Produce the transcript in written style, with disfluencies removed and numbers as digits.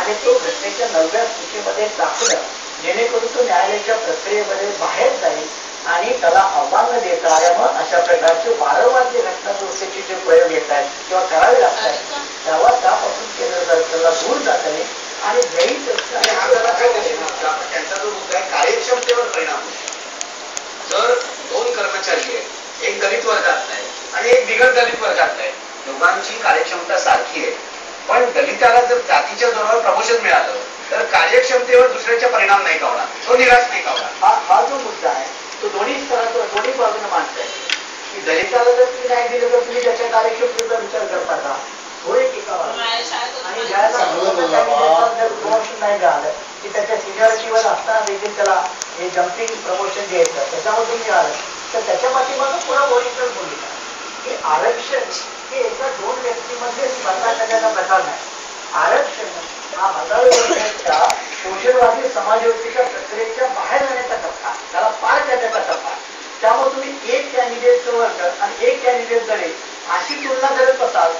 आणि तो घटनेच्या 9व्या सूचीमध्ये दाखवणं जेणेकरून तो न्यायालयाच्या प्रक्रियेमध्ये बाहेर जाईल आणि त्याला आव्हान न देता मग अशा प्रकारचे वारंवार जे घटना दुरुस्तीचे जे प्रयोग येत आहेत किंवा करावे लागतात तेव्हा त्यापासून केंद्र सरकारला दूर जाता येईल आणि त्यांचा जो मुद्दा आहे कार्यक्षमतेवर परिणाम जर दोन कर्मचारी आहेत, एक दलित वर्गात आहे आणि एक बिगर दलित वर्गात आहे, दोघांची कार्यक्षमता सारखी आहे, पण दलिताला जर जातीच्या जोरावर प्रमोशन मिळालं तर कार्यक्षमतेवर दुसऱ्याचा परिणाम नाही का होणार, तो निराश नाही का होणार. हा जो मुद्दा आहे तो दोन्ही स्तरावर दोन्ही बाजूने मांडताय की दलिताला जर तुम्ही नाही दिलं तर तुम्ही त्याच्या कार्यक्षमतेचा विचार करता का, तो एक एका आणि ज्याला प्रमोशन नाही मिळालं की त्याच्या सिनियरिटीवर असताना देखील त्याला हे जम्पिंग प्रमोशन जे येतं त्याच्यामधून मिळालं तर त्याच्या पाठीमागं पुन्हा ओरिजिनल भूमिका की आरक्षण हे एका दोन व्यक्तीमध्ये स्पर्धा करण्याचा प्रकार नाही. आरक्षण हा मंगळवारच्या शोषणवादी समाजव्यवस्थेच्या प्रक्रियेच्या बाहेर जाण्याचा टप्पा, त्याला पार करण्याचा टप्पा. त्यामुळे तुम्ही एक कॅन्डिडेटचं वर्ग आणि एक कॅन्डिडेट जरी अशी तुलना करत असाल